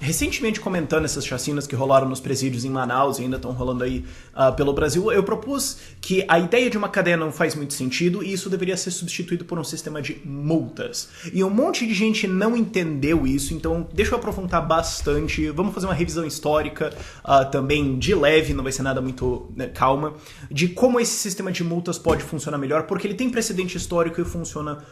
recentemente comentando essas chacinas que rolaram nos presídios em Manaus e ainda estão rolando aí pelo Brasil, eu propus que a ideia de uma cadeia não faz muito sentido e isso deveria ser substituído por um sistema de multas. E um monte de gente não entendeu isso, então deixa eu aprofundar bastante. Vamos fazer uma revisão histórica também de leve, não vai ser nada muito calma, de como esse sistema de multas pode funcionar melhor, porque ele tem precedente histórico e funciona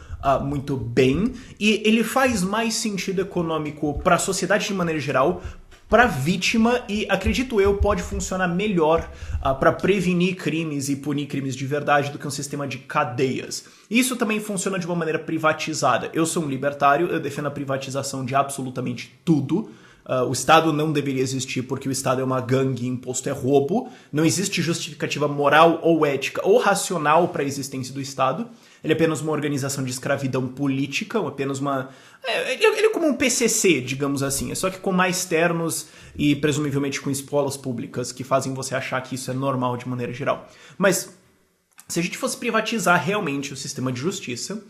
muito bem, e ele faz mais sentido econômico para a sociedade de maneira geral, para a vítima, e acredito eu, pode funcionar melhor para prevenir crimes e punir crimes de verdade do que um sistema de cadeias. Isso também funciona de uma maneira privatizada. Eu sou um libertário, eu defendo a privatização de absolutamente tudo. O Estado não deveria existir porque o Estado é uma gangue, imposto é roubo. Não existe justificativa moral ou ética ou racional para a existência do Estado. Ele é apenas uma organização de escravidão política, apenas uma... Ele é como um PCC, digamos assim, é só que com mais ternos e presumivelmente com escolas públicas que fazem você achar que isso é normal de maneira geral. Mas se a gente fosse privatizar realmente o sistema de justiça,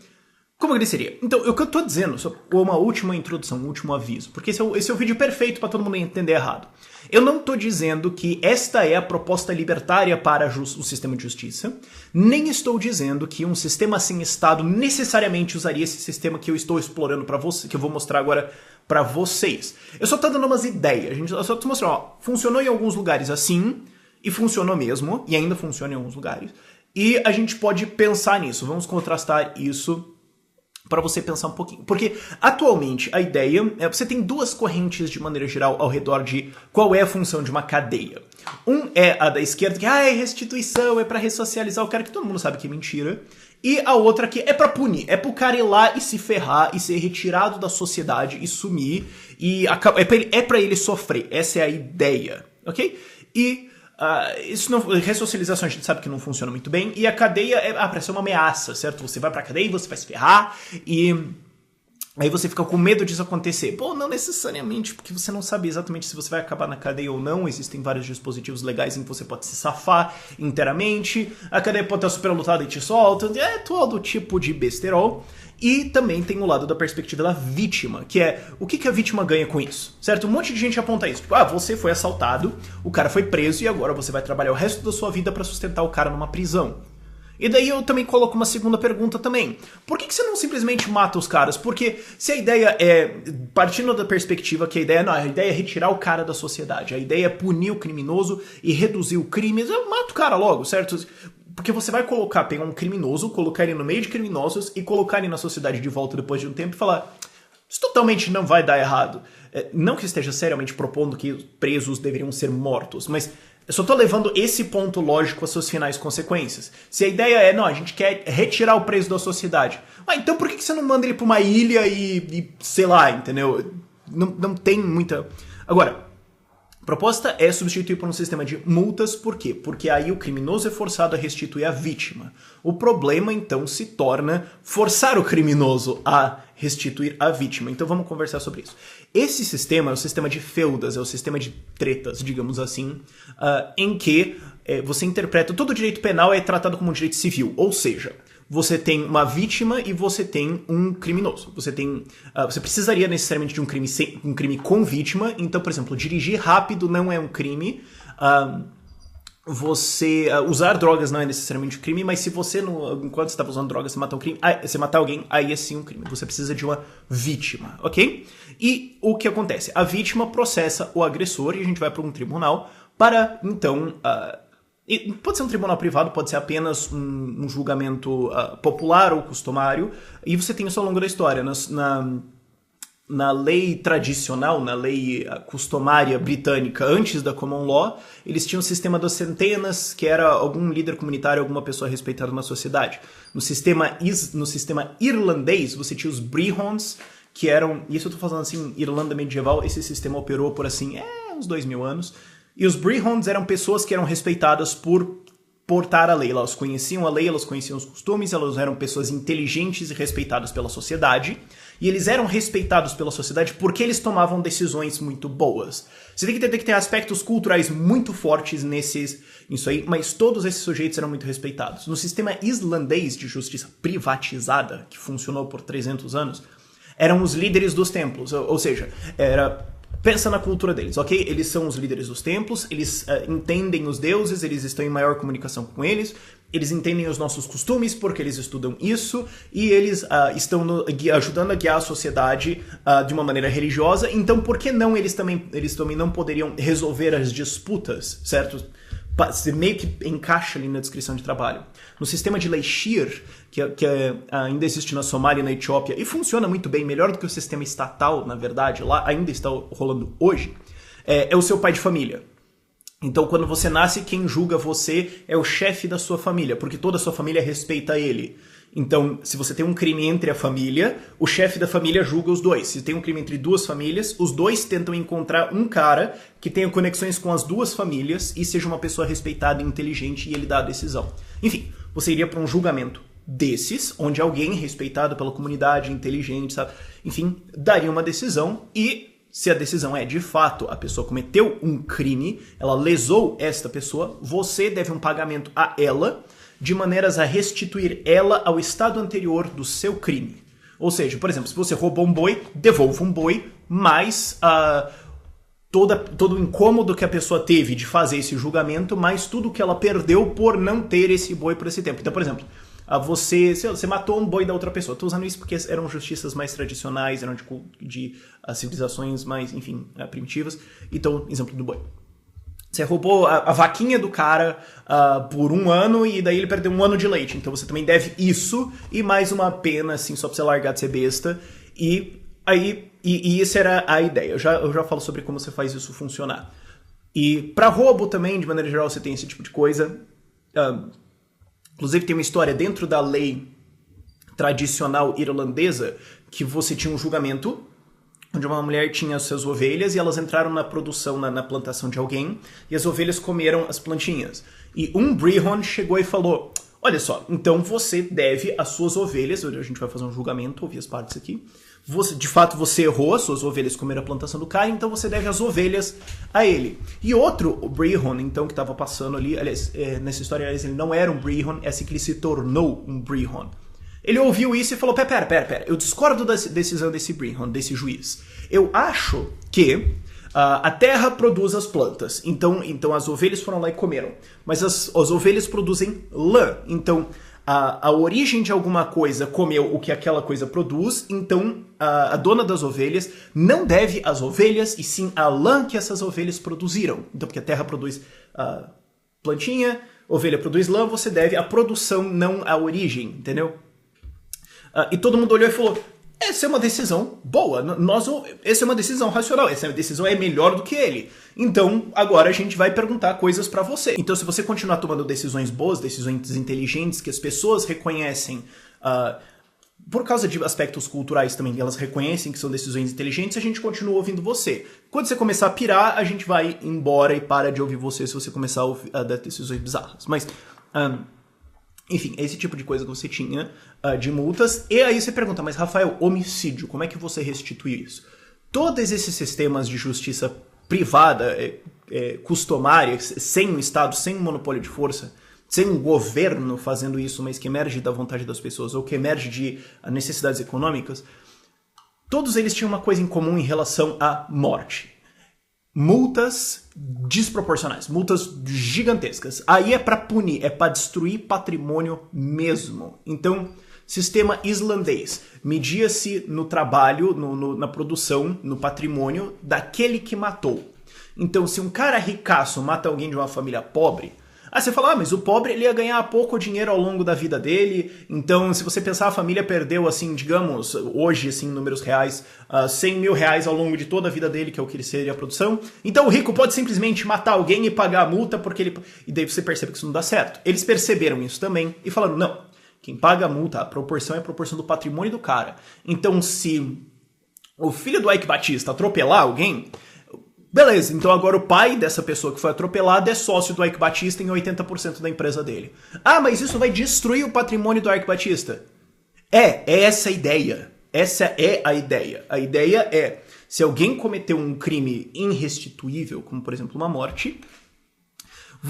como ele seria? Então, o que eu tô dizendo, só uma última introdução, um último aviso, porque esse é o vídeo perfeito para todo mundo entender errado. Eu não tô dizendo que esta é a proposta libertária para o sistema de justiça, nem estou dizendo que um sistema sem Estado necessariamente usaria esse sistema que eu estou explorando para você, que eu vou mostrar agora para vocês. Eu só tô dando umas ideias, eu só tô mostrando, ó, funcionou em alguns lugares assim, e funcionou mesmo, e ainda funciona em alguns lugares, e a gente pode pensar nisso, vamos contrastar isso para você pensar um pouquinho. Porque, atualmente, a ideia é você tem duas correntes, de maneira geral, ao redor de qual é a função de uma cadeia. Um é a da esquerda, que é restituição, é para ressocializar o cara, que todo mundo sabe que é mentira. E a outra que é para punir, é pro cara ir lá e se ferrar, e ser retirado da sociedade, e sumir, e é pra ele sofrer. Essa é a ideia, ok? E... isso não, ressocialização a gente sabe que não funciona muito bem, e a cadeia é para ser uma ameaça, certo? Você vai pra cadeia e você vai se ferrar, e aí você fica com medo disso acontecer. Pô, não necessariamente, porque você não sabe exatamente se você vai acabar na cadeia ou não. Existem vários dispositivos legais em que você pode se safar inteiramente, a cadeia pode estar super lutada e te solta, é todo tipo de besterol. E também tem o lado da perspectiva da vítima, que é o que a vítima ganha com isso, certo? Um monte de gente aponta isso, tipo, você foi assaltado, o cara foi preso e agora você vai trabalhar o resto da sua vida para sustentar o cara numa prisão. E daí eu também coloco uma segunda pergunta também. Por que você não simplesmente mata os caras? Porque se a ideia é, partindo da perspectiva que a ideia é retirar o cara da sociedade, a ideia é punir o criminoso e reduzir o crime, eu mato o cara logo, certo? Porque você vai pegar um criminoso, colocar ele no meio de criminosos e colocar ele na sociedade de volta depois de um tempo e falar, isso totalmente não vai dar errado. Não que esteja seriamente propondo que presos deveriam ser mortos, mas eu só tô levando esse ponto lógico às suas finais consequências. Se a ideia é, a gente quer retirar o preso da sociedade, então por que você não manda ele pra uma ilha e sei lá, entendeu? Não tem muita... Agora... A proposta é substituir por um sistema de multas, por quê? Porque aí o criminoso é forçado a restituir a vítima. O problema, então, se torna forçar o criminoso a restituir a vítima. Então vamos conversar sobre isso. Esse sistema é o sistema de feudas, é o sistema de tretas, digamos assim, em que você interpreta... Todo direito penal é tratado como um direito civil, ou seja... Você tem uma vítima e você tem um criminoso. Você precisaria necessariamente de um crime com vítima. Então, por exemplo, dirigir rápido não é um crime. Usar drogas não é necessariamente um crime, mas se você, enquanto você estava usando drogas, você matar alguém, aí é sim um crime. Você precisa de uma vítima, ok? E o que acontece? A vítima processa o agressor e a gente vai para um tribunal para, então... E pode ser um tribunal privado, pode ser apenas um julgamento popular ou costumário, e você tem isso ao longo da história. Na lei tradicional, na lei costumária britânica, antes da Common Law, eles tinham o sistema das centenas, que era algum líder comunitário, alguma pessoa respeitada na sociedade. No sistema irlandês, você tinha os brehons, que eram... Isso eu tô falando assim, Irlanda medieval, esse sistema operou por assim, uns 2000 anos. E os brehons eram pessoas que eram respeitadas por portar a lei. Elas conheciam a lei, elas conheciam os costumes, elas eram pessoas inteligentes e respeitadas pela sociedade. E eles eram respeitados pela sociedade porque eles tomavam decisões muito boas. Você tem que entender que tem aspectos culturais muito fortes nisso aí, mas todos esses sujeitos eram muito respeitados. No sistema islandês de justiça privatizada, que funcionou por 300 anos, eram os líderes dos templos. Ou seja, pensa na cultura deles, ok? Eles são os líderes dos templos, eles entendem os deuses, eles estão em maior comunicação com eles entendem os nossos costumes porque eles estudam isso, e eles estão ajudando a guiar a sociedade de uma maneira religiosa, então por que não eles também não poderiam resolver as disputas, certo? Você meio que encaixa ali na descrição de trabalho. No sistema de lei Shir, que ainda existe na Somália e na Etiópia, e funciona muito bem, melhor do que o sistema estatal, na verdade, lá ainda está rolando hoje, é o seu pai de família. Então, quando você nasce, quem julga você é o chefe da sua família, porque toda a sua família respeita ele. Então, se você tem um crime entre a família, o chefe da família julga os dois. Se tem um crime entre duas famílias, os dois tentam encontrar um cara que tenha conexões com as duas famílias e seja uma pessoa respeitada e inteligente, e ele dá a decisão. Enfim, você iria para um julgamento desses, onde alguém respeitado pela comunidade, inteligente, sabe? Enfim, daria uma decisão, e se a decisão é, de fato, a pessoa cometeu um crime, ela lesou esta pessoa, você deve um pagamento a ela, de maneiras a restituir ela ao estado anterior do seu crime. Ou seja, por exemplo, se você roubou um boi, devolva um boi, mais todo o incômodo que a pessoa teve de fazer esse julgamento, mais tudo que ela perdeu por não ter esse boi por esse tempo. Então, por exemplo, você matou um boi da outra pessoa. Estou usando isso porque eram justiças mais tradicionais, eram de civilizações mais, enfim, primitivas. Então, exemplo do boi. Você roubou a vaquinha do cara por 1 ano, e daí ele perdeu 1 ano de leite. Então você também deve isso e mais uma pena, assim, só pra você largar de ser besta. E essa era a ideia. Eu já falo sobre como você faz isso funcionar. E para roubo também, de maneira geral, você tem esse tipo de coisa. Inclusive tem uma história dentro da lei tradicional irlandesa que você tinha um julgamento onde uma mulher tinha as suas ovelhas e elas entraram na produção, na plantação de alguém, e as ovelhas comeram as plantinhas. E um brehon chegou e falou, olha só, então você deve as suas ovelhas, a gente vai fazer um julgamento, ouvir as partes aqui, de fato você errou, as suas ovelhas comeram a plantação do cara, então você deve as ovelhas a ele. E outro, o brehon, então, que estava passando ali, aliás, nessa história, aliás, ele não era um brehon, é assim que ele se tornou um brehon. Ele ouviu isso e falou, pera, eu discordo da decisão desse brehon, desse juiz. Eu acho que a terra produz as plantas, então as ovelhas foram lá e comeram. Mas as ovelhas produzem lã, então a origem de alguma coisa comeu o que aquela coisa produz, então a dona das ovelhas não deve as ovelhas, e sim a lã que essas ovelhas produziram. Então, porque a terra produz plantinha, ovelha produz lã, você deve a produção, não a origem, entendeu? E todo mundo olhou e falou, essa é uma decisão boa, essa é uma decisão racional, essa decisão é melhor do que ele. Então, agora a gente vai perguntar coisas pra você. Então, se você continuar tomando decisões boas, decisões inteligentes, que as pessoas reconhecem, por causa de aspectos culturais também, elas reconhecem que são decisões inteligentes, a gente continua ouvindo você. Quando você começar a pirar, a gente vai embora e para de ouvir você se você começar a dar decisões bizarras. Mas... enfim, esse tipo de coisa que você tinha de multas. E aí você pergunta, mas Rafael, homicídio, como é que você restitui isso? Todos esses sistemas de justiça privada, customária, sem um Estado, sem um monopólio de força, sem um governo fazendo isso, mas que emerge da vontade das pessoas, ou que emerge de necessidades econômicas, todos eles tinham uma coisa em comum em relação à morte. Multas desproporcionais, multas gigantescas. Aí é para punir, é para destruir patrimônio mesmo. Então, sistema islandês. Media-se no trabalho, na produção, no patrimônio daquele que matou. Então, se um cara ricaço mata alguém de uma família pobre, aí você fala, mas o pobre ele ia ganhar pouco dinheiro ao longo da vida dele, então se você pensar a família perdeu, assim, digamos, hoje, assim, em números reais, 100 mil reais ao longo de toda a vida dele, que é o que ele seria a produção, então o rico pode simplesmente matar alguém e pagar a multa, porque ele... E daí você percebe que isso não dá certo. Eles perceberam isso também e falaram, não, quem paga a multa, a proporção é a proporção do patrimônio do cara. Então se o filho do Ike Batista atropelar alguém... Beleza, então agora o pai dessa pessoa que foi atropelada é sócio do Ike Batista em 80% da empresa dele. Ah, mas isso vai destruir o patrimônio do Ike Batista? É essa a ideia. Essa é a ideia. A ideia é, se alguém cometeu um crime irrestituível, como por exemplo uma morte,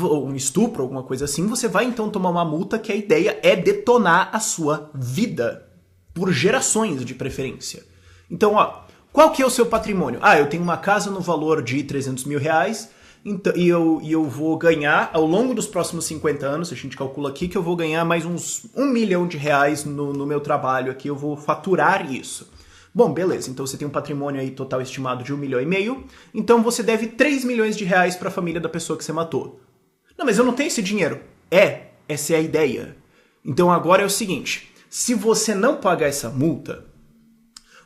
ou um estupro, alguma coisa assim, você vai então tomar uma multa que a ideia é detonar a sua vida, por gerações de preferência. Então, Qual que é o seu patrimônio? Ah, eu tenho uma casa no valor de 300 mil reais, então, e eu vou ganhar, ao longo dos próximos 50 anos, a gente calcula aqui, que eu vou ganhar mais uns 1 milhão de reais no meu trabalho aqui, eu vou faturar isso. Bom, beleza, então você tem um patrimônio aí total estimado de 1,5 milhão, então você deve 3 milhões de reais para a família da pessoa que você matou. Não, mas eu não tenho esse dinheiro. Essa é a ideia. Então agora é o seguinte, se você não pagar essa multa,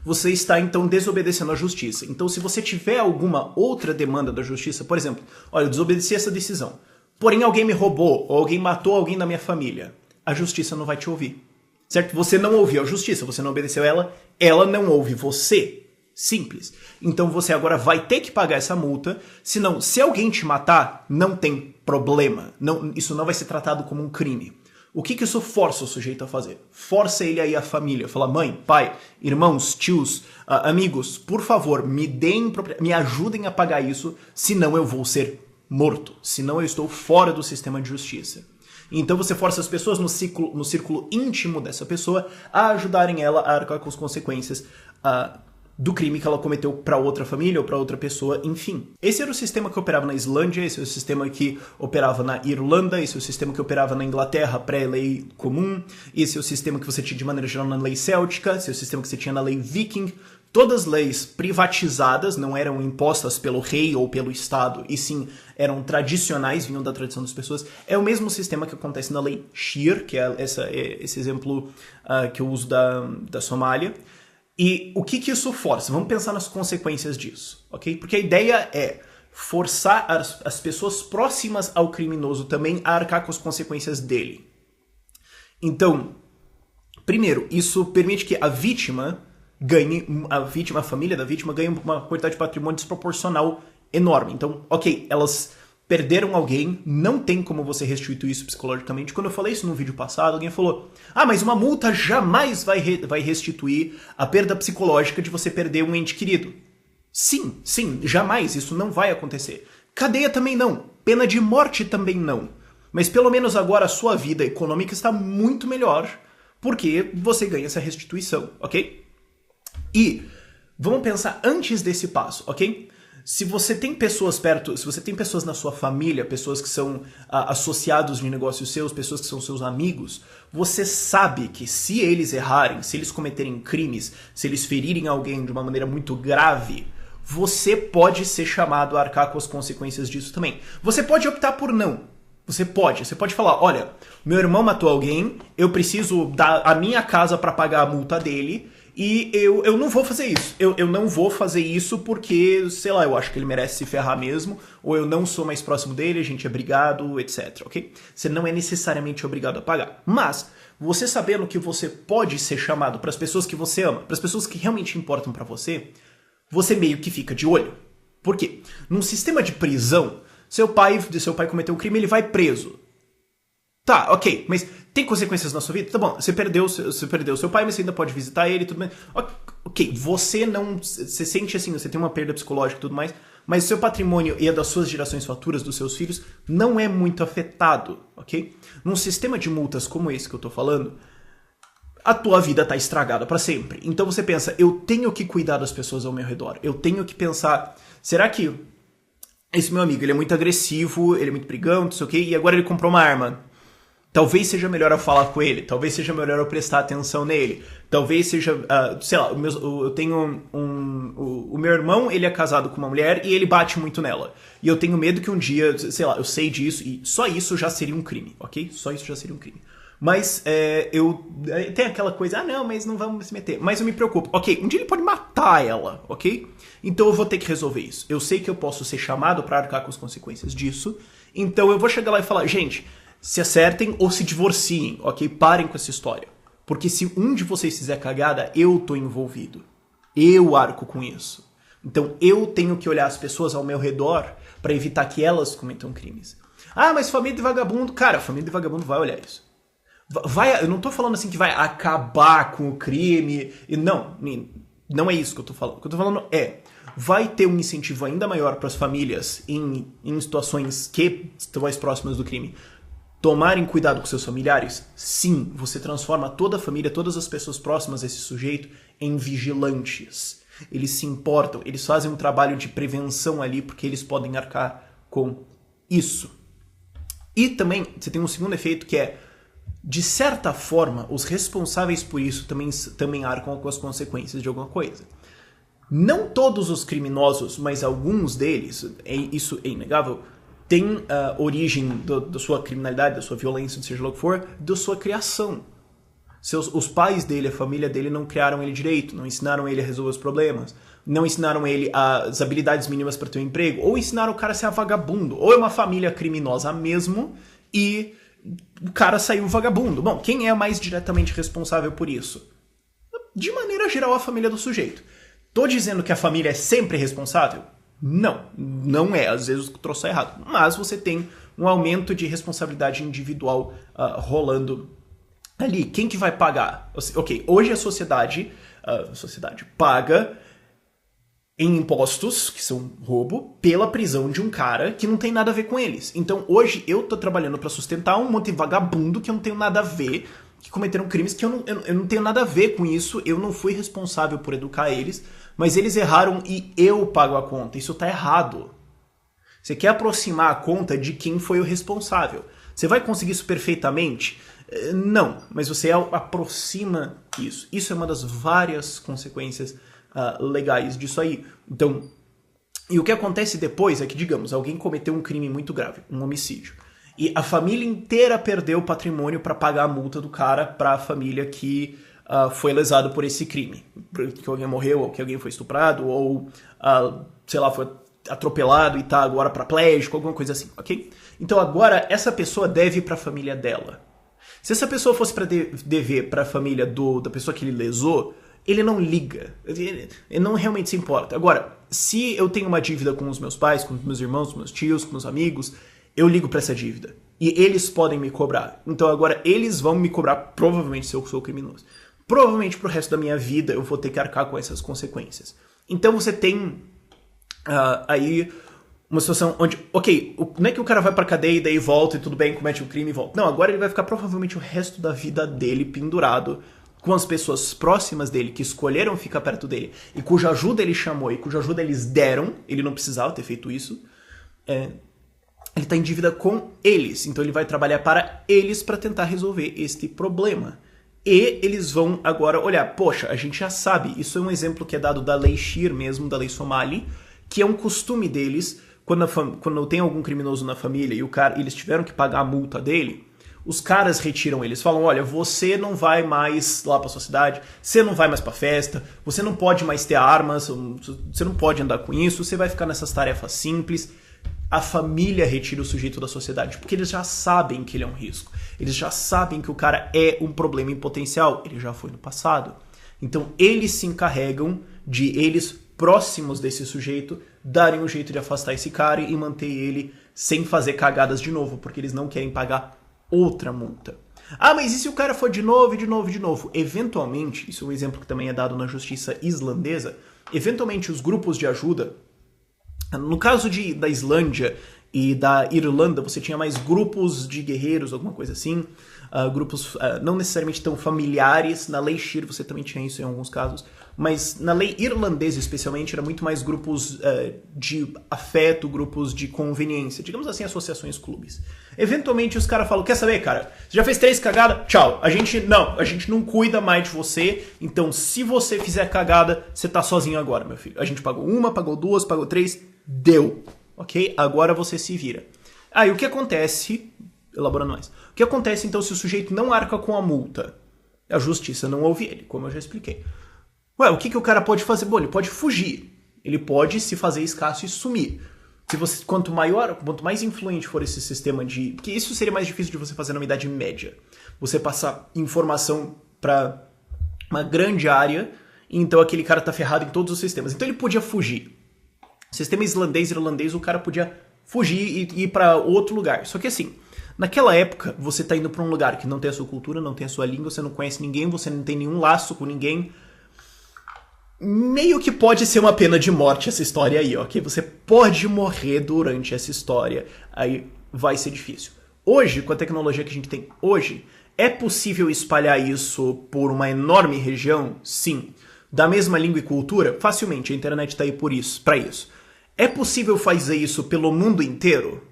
você está então desobedecendo à justiça. Então se você tiver alguma outra demanda da justiça, por exemplo, olha, eu desobedeci essa decisão, porém alguém me roubou ou alguém matou alguém da minha família, a justiça não vai te ouvir. Certo? Você não ouviu a justiça, você não obedeceu ela não ouve você. Simples. Então você agora vai ter que pagar essa multa, senão se alguém te matar, não tem problema. Isso não vai ser tratado como um crime. O que isso força o sujeito a fazer? Força ele aí a família. Fala, mãe, pai, irmãos, tios, amigos, por favor, me ajudem a pagar isso, senão eu vou ser morto. Senão eu estou fora do sistema de justiça. Então você força as pessoas no círculo íntimo dessa pessoa a ajudarem ela a arcar com as consequências do crime que ela cometeu para outra família ou para outra pessoa, enfim. Esse era o sistema que operava na Islândia, esse é o sistema que operava na Irlanda, esse é o sistema que operava na Inglaterra pré-lei comum, esse é o sistema que você tinha de maneira geral na lei céltica, esse é o sistema que você tinha na lei viking. Todas leis privatizadas, não eram impostas pelo rei ou pelo Estado, e sim eram tradicionais, vinham da tradição das pessoas. É o mesmo sistema que acontece na lei Shir, que é esse exemplo que eu uso da Somália. E o que isso força? Vamos pensar nas consequências disso, ok? Porque a ideia é forçar as pessoas próximas ao criminoso também a arcar com as consequências dele. Então, primeiro, isso permite que a vítima ganhe, a família da vítima ganhe uma quantidade de patrimônio desproporcional enorme. Então, ok, elas perderam alguém, não tem como você restituir isso psicologicamente. Quando eu falei isso no vídeo passado, alguém falou, mas uma multa jamais vai restituir a perda psicológica de você perder um ente querido. Sim, jamais, isso não vai acontecer. Cadeia também não, pena de morte também não. Mas pelo menos agora a sua vida econômica está muito melhor, porque você ganha essa restituição, ok? E vamos pensar antes desse passo, ok? Se você tem pessoas perto, se você tem pessoas na sua família, pessoas que são associados de negócios seus, pessoas que são seus amigos, você sabe que se eles errarem, se eles cometerem crimes, se eles ferirem alguém de uma maneira muito grave, você pode ser chamado a arcar com as consequências disso também. Você pode optar por não. Você pode falar, olha, meu irmão matou alguém, eu preciso dar a minha casa para pagar a multa dele, e eu não vou fazer isso. Eu não vou fazer isso porque, sei lá, eu acho que ele merece se ferrar mesmo, ou eu não sou mais próximo dele, a gente é brigado, etc, ok? Você não é necessariamente obrigado a pagar. Mas, você sabendo que você pode ser chamado para as pessoas que você ama, para as pessoas que realmente importam para você meio que fica de olho. Por quê? Num sistema de prisão, seu pai cometeu um crime, ele vai preso. Tá, ok, mas tem consequências na sua vida? Tá bom, você perdeu seu pai, mas você ainda pode visitar ele e tudo mais. Ok, você sente assim, você tem uma perda psicológica e tudo mais, mas o seu patrimônio e a das suas gerações futuras, dos seus filhos, não é muito afetado, ok? Num sistema de multas como esse que eu tô falando, a tua vida tá estragada pra sempre. Então você pensa, eu tenho que cuidar das pessoas ao meu redor, eu tenho que pensar, será que esse meu amigo, ele é muito agressivo, ele é muito brigão, não sei o quê, e agora ele comprou uma arma. Talvez seja melhor eu falar com ele, talvez seja melhor eu prestar atenção nele, talvez seja, sei lá, eu tenho o meu irmão, ele é casado com uma mulher e ele bate muito nela. E eu tenho medo que um dia, sei lá, eu sei disso e só isso já seria um crime, ok? Só isso já seria um crime. Mas tem aquela coisa, não, mas não vamos se meter. Mas eu me preocupo, ok, um dia ele pode matar ela, ok? Então eu vou ter que resolver isso. Eu sei que eu posso ser chamado pra arcar com as consequências disso, então eu vou chegar lá e falar, gente, se acertem ou se divorciem, ok? Parem com essa história. Porque se um de vocês fizer cagada, eu tô envolvido. Eu arco com isso. Então eu tenho que olhar as pessoas ao meu redor para evitar que elas cometam crimes. Mas família de vagabundo... Cara, família de vagabundo vai olhar isso. Eu não tô falando assim que vai acabar com o crime. Não é isso que eu tô falando. O que eu tô falando vai ter um incentivo ainda maior para as famílias em situações que estão mais próximas do crime tomarem cuidado com seus familiares? Sim, você transforma toda a família, todas as pessoas próximas a esse sujeito em vigilantes. eles se importam, eles fazem um trabalho de prevenção ali, porque eles podem arcar com isso. E também, você tem um segundo efeito que é, de certa forma, os responsáveis por isso também arcam com as consequências de alguma coisa. Não todos os criminosos, mas alguns deles, isso é inegável, têm origem da sua criminalidade, da sua violência, seja lá o que for, da sua criação. Os pais dele, a família dele não criaram ele direito, não ensinaram ele a resolver os problemas, não ensinaram ele as habilidades mínimas para ter um emprego, ou ensinaram o cara a ser vagabundo, ou é uma família criminosa mesmo e o cara saiu vagabundo. Bom, quem é mais diretamente responsável por isso? De maneira geral, a família do sujeito. Tô dizendo que a família é sempre responsável? Não, não é. Às vezes o troço é errado. Mas você tem um aumento de responsabilidade individual rolando ali. Quem que vai pagar? Ok, hoje a sociedade paga em impostos, que são roubo, pela prisão de um cara que não tem nada a ver com eles. Então hoje eu tô trabalhando para sustentar um monte de vagabundo que eu não tenho nada a ver, que cometeram crimes que eu não tenho nada a ver com isso, eu não fui responsável por educar eles, mas eles erraram e eu pago a conta. Isso tá errado. Você quer aproximar a conta de quem foi o responsável. Você vai conseguir isso perfeitamente? Não, mas você aproxima isso. Isso é uma das várias consequências legais disso aí. Então, e o que acontece depois é que, digamos, alguém cometeu um crime muito grave, um homicídio, e a família inteira perdeu o patrimônio para pagar a multa do cara para a família que foi lesado por esse crime. Que alguém morreu, ou que alguém foi estuprado, ou, sei lá, foi atropelado e tá agora paraplégico, alguma coisa assim, ok? Então agora essa pessoa deve para a família dela. Se essa pessoa fosse para dever para a família da pessoa que ele lesou, ele não liga, ele não realmente se importa. Agora, se eu tenho uma dívida com os meus pais, com os meus irmãos, com meus tios, com meus amigos, eu ligo para essa dívida. E eles podem me cobrar. Então agora eles vão me cobrar, provavelmente, se eu sou criminoso. Provavelmente pro resto da minha vida eu vou ter que arcar com essas consequências. Então você tem aí uma situação onde, ok, não é que o cara vai pra cadeia e daí volta e tudo bem, comete um crime e volta. Não, agora ele vai ficar provavelmente o resto da vida dele pendurado com as pessoas próximas dele, que escolheram ficar perto dele, e cuja ajuda ele chamou, e cuja ajuda eles deram, ele não precisava ter feito isso, ele está em dívida com eles, então ele vai trabalhar para eles para tentar resolver este problema. E eles vão agora olhar, poxa, a gente já sabe, isso é um exemplo que é dado da lei Shir mesmo, da lei Somali, que é um costume deles, quando tem algum criminoso na família e eles tiveram que pagar a multa dele, os caras retiram eles, falam, olha, você não vai mais lá pra sua cidade, você não vai mais pra festa, você não pode mais ter armas, você não pode andar com isso, você vai ficar nessas tarefas simples. A família retira o sujeito da sociedade, porque eles já sabem que ele é um risco. Eles já sabem que o cara é um problema em potencial, ele já foi no passado. Então eles se encarregam de eles próximos desse sujeito darem um jeito de afastar esse cara e manter ele sem fazer cagadas de novo, porque eles não querem pagar outra multa. Ah, mas e se o cara for de novo, de novo, de novo? Eventualmente, isso é um exemplo que também é dado na justiça islandesa, eventualmente os grupos de ajuda, no caso da Islândia e da Irlanda, você tinha mais grupos de guerreiros, alguma coisa assim, grupos não necessariamente tão familiares. Na lei Shir você também tinha isso em alguns casos, mas na lei irlandesa especialmente era muito mais grupos de afeto, grupos de conveniência, digamos assim, associações, clubes. Eventualmente os caras falam, quer saber, cara, você já fez 3 cagadas? Tchau, a gente não cuida mais de você, então se você fizer cagada, você tá sozinho agora, meu filho. A gente pagou 1, pagou 2, pagou 3, deu, ok? Agora você se vira. E o que acontece, elaborando mais, o que acontece então se o sujeito não arca com a multa? A justiça não ouve ele, como eu já expliquei. O que o cara pode fazer? Bom, ele pode fugir. Ele pode se fazer escasso e sumir. Quanto mais influente for esse sistema de... Porque isso seria mais difícil de você fazer na Idade Média. Você passar informação para uma grande área, e então aquele cara tá ferrado em todos os sistemas. Então ele podia fugir. Sistema islandês e irlandês, o cara podia fugir e ir para outro lugar. Só que assim, naquela época, você tá indo para um lugar que não tem a sua cultura, não tem a sua língua, você não conhece ninguém, você não tem nenhum laço com ninguém. Meio que pode ser uma pena de morte essa história aí, ok? Você pode morrer durante essa história, aí vai ser difícil. Hoje, com a tecnologia que a gente tem hoje, é possível espalhar isso por uma enorme região? Sim. da mesma língua e cultura, facilmente, a internet tá aí para isso. É possível fazer isso pelo mundo inteiro?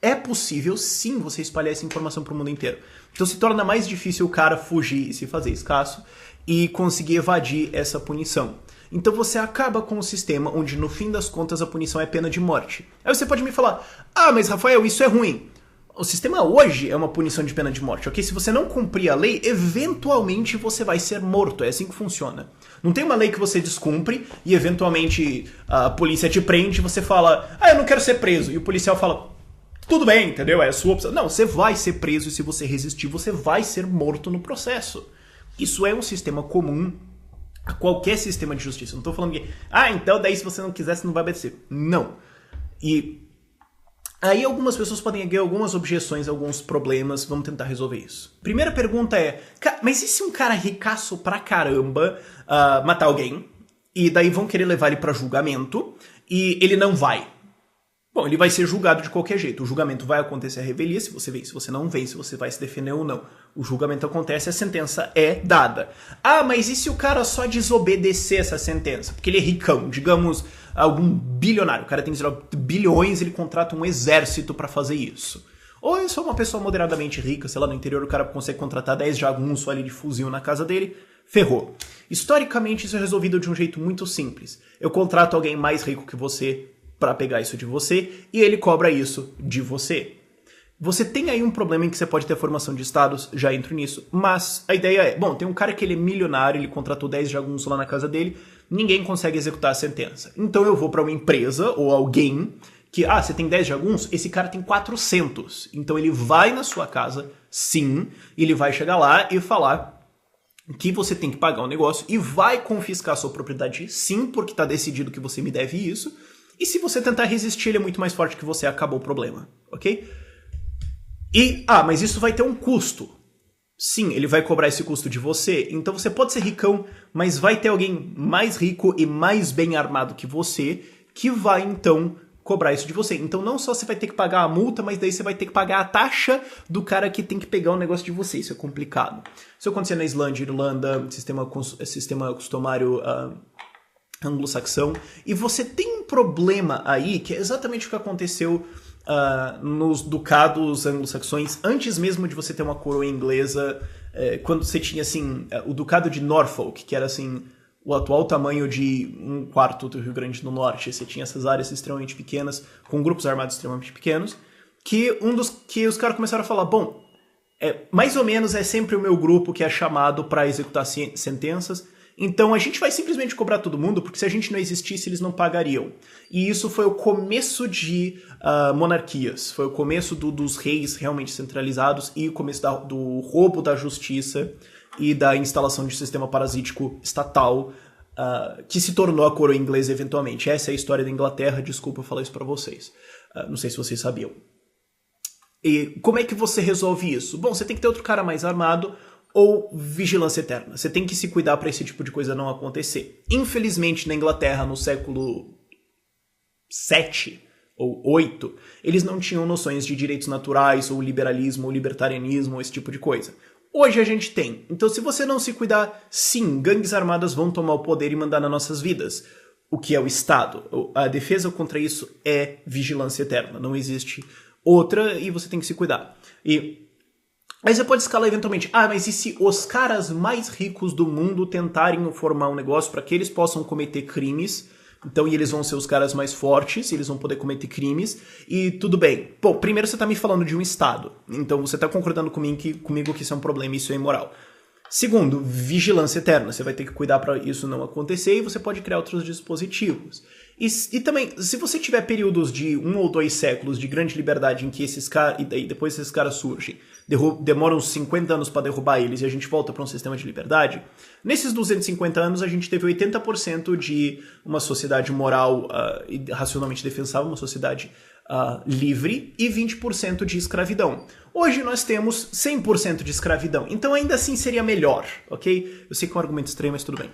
É possível sim você espalhar essa informação para o mundo inteiro. Então se torna mais difícil o cara fugir e se fazer escasso e conseguir evadir essa punição. Então você acaba com um sistema onde no fim das contas a punição é pena de morte. Aí você pode me falar, mas Rafael, isso é ruim. O sistema hoje é uma punição de pena de morte, ok? Se você não cumprir a lei, eventualmente você vai ser morto. É assim que funciona. Não tem uma lei que você descumpre e eventualmente a polícia te prende e você fala, eu não quero ser preso. E o policial fala, tudo bem, entendeu? É a sua opção. Não, você vai ser preso e se você resistir, você vai ser morto no processo. Isso é um sistema comum a qualquer sistema de justiça. Não tô falando que, então daí se você não quiser, você não vai obedecer. Não. E aí algumas pessoas podem ter algumas objeções, alguns problemas, vamos tentar resolver isso. Primeira pergunta é, mas e se um cara ricaço pra caramba matar alguém, e daí vão querer levar ele pra julgamento, e ele não vai? Bom, ele vai ser julgado de qualquer jeito. O julgamento vai acontecer a revelia, se você vence, se você não vence, se você vai se defender ou não. O julgamento acontece, a sentença é dada. Mas e se o cara só desobedecer essa sentença? Porque ele é ricão, digamos, algum bilionário. O cara tem, sei lá, bilhões, ele contrata um exército pra fazer isso. Ou é só uma pessoa moderadamente rica, sei lá, no interior o cara consegue contratar 10 jagunços ali de fuzil na casa dele, ferrou. Historicamente isso é resolvido de um jeito muito simples. Eu contrato alguém mais rico que você para pegar isso de você, e ele cobra isso de você. Você tem aí um problema em que você pode ter formação de estados, já entro nisso, mas a ideia é, tem um cara que ele é milionário, ele contratou 10 jagunços lá na casa dele, ninguém consegue executar a sentença. Então eu vou para uma empresa, ou alguém, que, você tem 10 jagunços, esse cara tem 400. Então ele vai na sua casa, sim, ele vai chegar lá e falar que você tem que pagar o negócio, e vai confiscar a sua propriedade, sim, porque tá decidido que você me deve isso. E se você tentar resistir, ele é muito mais forte que você, acabou o problema, ok? E, mas isso vai ter um custo. Sim, ele vai cobrar esse custo de você, então você pode ser ricão, mas vai ter alguém mais rico e mais bem armado que você, que vai, então, cobrar isso de você. Então não só você vai ter que pagar a multa, mas daí você vai ter que pagar a taxa do cara que tem que pegar o negócio de você. Isso é complicado. Isso aconteceu na Islândia, Irlanda, sistema customário anglo-saxão, e você tem um problema aí, que é exatamente o que aconteceu nos ducados anglo-saxões, antes mesmo de você ter uma coroa inglesa, quando você tinha, assim, o ducado de Norfolk, que era, assim, o atual tamanho de um quarto do Rio Grande do Norte. Você tinha essas áreas extremamente pequenas, com grupos armados extremamente pequenos, que os caras começaram a falar, mais ou menos é sempre o meu grupo que é chamado para executar sentenças, então a gente vai simplesmente cobrar todo mundo, porque se a gente não existisse, eles não pagariam. E isso foi o começo de monarquias, foi o começo dos reis realmente centralizados e o começo do roubo da justiça e da instalação de um sistema parasítico estatal, que se tornou a coroa inglesa eventualmente. Essa é a história da Inglaterra, desculpa eu falar isso pra vocês. Não sei se vocês sabiam. E como é que você resolve isso? Bom, você tem que ter outro cara mais armado, ou vigilância eterna. Você tem que se cuidar para esse tipo de coisa não acontecer. Infelizmente, na Inglaterra, no século VII ou VIII, eles não tinham noções de direitos naturais, ou liberalismo, ou libertarianismo, ou esse tipo de coisa. Hoje a gente tem. Então, se você não se cuidar, sim, gangues armadas vão tomar o poder e mandar nas nossas vidas. O que é o Estado? A defesa contra isso é vigilância eterna. Não existe outra e você tem que se cuidar. Aí você pode escalar eventualmente, mas e se os caras mais ricos do mundo tentarem formar um negócio para que eles possam cometer crimes? Então, e eles vão ser os caras mais fortes, eles vão poder cometer crimes, e tudo bem. Bom, primeiro você tá me falando de um Estado, então você tá concordando comigo que isso é um problema, isso é imoral. Segundo, vigilância eterna, você vai ter que cuidar para isso não acontecer, e você pode criar outros dispositivos. E também, se você tiver períodos de 1 ou 2 séculos de grande liberdade em que esses caras, e daí depois esses caras surgem, demoram uns 50 anos para derrubar eles e a gente volta para um sistema de liberdade, nesses 250 anos a gente teve 80% de uma sociedade moral e racionalmente defensável, uma sociedade livre, e 20% de escravidão. Hoje nós temos 100% de escravidão, então ainda assim seria melhor, ok? Eu sei que é um argumento estranho, mas tudo bem.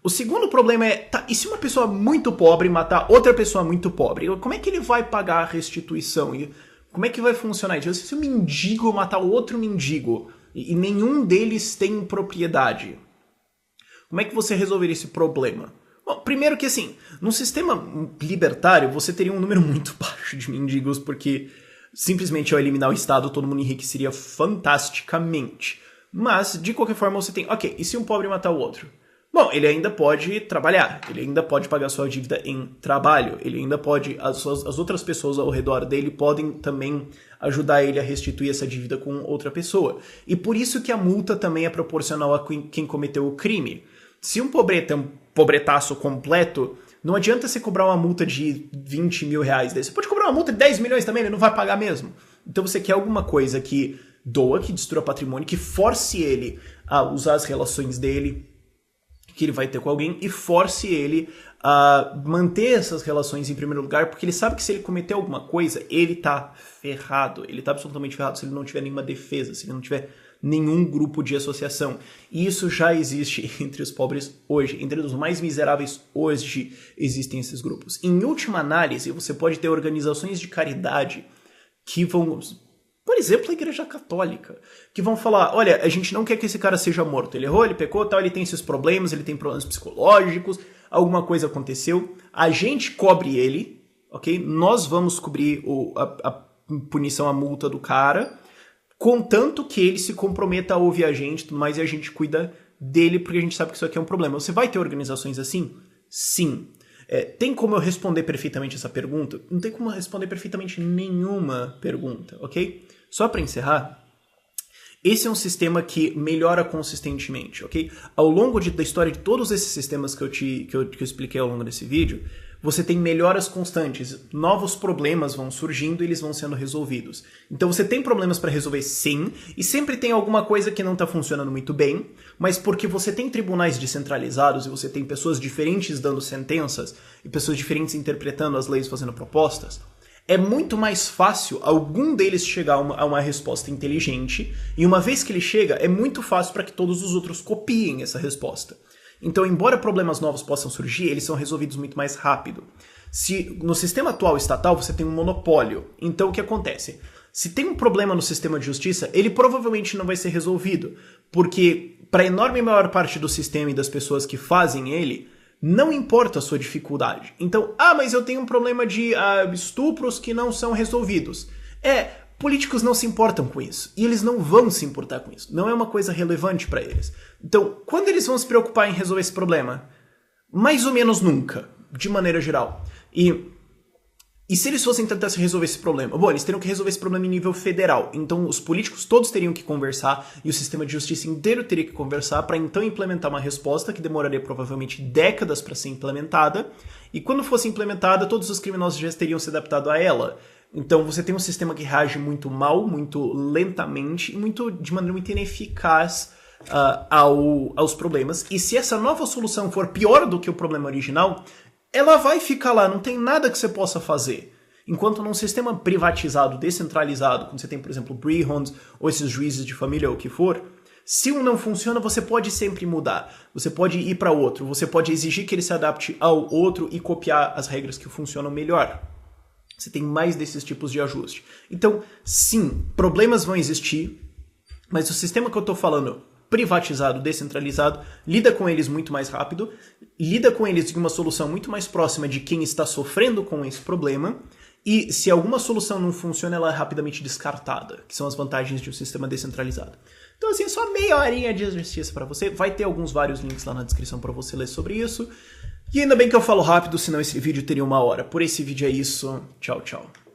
O segundo problema é, e se uma pessoa muito pobre matar outra pessoa muito pobre? Como é que ele vai pagar a restituição? E como é que vai funcionar isso? Se um mendigo matar outro mendigo e nenhum deles tem propriedade, Como é que você resolveria esse problema? Bom, primeiro que assim, num sistema libertário você teria um número muito baixo de mendigos, porque simplesmente ao eliminar o Estado todo mundo enriqueceria fantasticamente. Mas, de qualquer forma, você tem, ok, e se um pobre matar o outro? Bom, ele ainda pode trabalhar, ele ainda pode pagar sua dívida em trabalho, ele ainda pode, as outras pessoas ao redor dele podem também ajudar ele a restituir essa dívida com outra pessoa. E por isso que a multa também é proporcional a quem cometeu o crime. Se um pobreta é um pobretaço completo, não adianta você cobrar uma multa de 20 mil reais dele. Você pode cobrar uma multa de 10 milhões também, ele não vai pagar mesmo. Então você quer alguma coisa que doa, que destrua patrimônio, que force ele a usar as relações dele, que ele vai ter com alguém, e force ele a manter essas relações em primeiro lugar, porque ele sabe que se ele cometer alguma coisa, ele tá ferrado. Ele tá absolutamente ferrado se ele não tiver nenhuma defesa, se ele não tiver nenhum grupo de associação. E isso já existe entre os pobres hoje. Entre os mais miseráveis hoje existem esses grupos. Em última análise, você pode ter organizações de caridade que vão... Por exemplo, a Igreja Católica, que vão falar, olha, a gente não quer que esse cara seja morto. Ele errou, ele pecou, tal, ele tem esses problemas, ele tem problemas psicológicos, alguma coisa aconteceu. A gente cobre ele, ok? Nós vamos cobrir a punição, a multa do cara, contanto que ele se comprometa a ouvir a gente, tudo mais, e a gente cuida dele, porque a gente sabe que isso aqui é um problema. Você vai ter organizações assim? Sim. Tem como eu responder perfeitamente essa pergunta? Não tem como eu responder perfeitamente nenhuma pergunta, ok? Só para encerrar, esse é um sistema que melhora consistentemente, ok? Ao longo da história de todos esses sistemas que eu expliquei ao longo desse vídeo, você tem melhoras constantes, novos problemas vão surgindo e eles vão sendo resolvidos. Então você tem problemas para resolver sim, e sempre tem alguma coisa que não está funcionando muito bem, mas porque você tem tribunais descentralizados e você tem pessoas diferentes dando sentenças e pessoas diferentes interpretando as leis, fazendo propostas, é muito mais fácil algum deles chegar a uma resposta inteligente, e uma vez que ele chega, é muito fácil para que todos os outros copiem essa resposta. Então, embora problemas novos possam surgir, eles são resolvidos muito mais rápido. Se no sistema atual estatal você tem um monopólio, então o que acontece? Se tem um problema no sistema de justiça, ele provavelmente não vai ser resolvido, porque para a enorme maior parte do sistema e das pessoas que fazem ele, não importa a sua dificuldade. Então, mas eu tenho um problema de estupros que não são resolvidos. Políticos não se importam com isso. E eles não vão se importar com isso. Não é uma coisa relevante para eles. Então, quando eles vão se preocupar em resolver esse problema? Mais ou menos nunca, de maneira geral. E se eles fossem tentar resolver esse problema? Bom, eles teriam que resolver esse problema em nível federal. Então, os políticos todos teriam que conversar e o sistema de justiça inteiro teria que conversar para então implementar uma resposta que demoraria provavelmente décadas para ser implementada. E quando fosse implementada, todos os criminosos já teriam se adaptado a ela. Então, você tem um sistema que reage muito mal, muito lentamente e de maneira muito ineficaz aos problemas. E se essa nova solução for pior do que o problema original, ela vai ficar lá, não tem nada que você possa fazer. Enquanto num sistema privatizado, descentralizado, como você tem, por exemplo, Brehons ou esses juízes de família ou o que for, se um não funciona, você pode sempre mudar. Você pode ir para outro, você pode exigir que ele se adapte ao outro e copiar as regras que funcionam melhor. Você tem mais desses tipos de ajuste. Então, sim, problemas vão existir, mas o sistema que eu estou falando, privatizado, descentralizado, lida com eles muito mais rápido, lida com eles de uma solução muito mais próxima de quem está sofrendo com esse problema, e se alguma solução não funciona, ela é rapidamente descartada, que são as vantagens de um sistema descentralizado. Então, assim, só meia horinha de exercício para você. Vai ter vários links lá na descrição para você ler sobre isso. E ainda bem que eu falo rápido, senão esse vídeo teria 1 hora. Por esse vídeo é isso. Tchau, tchau.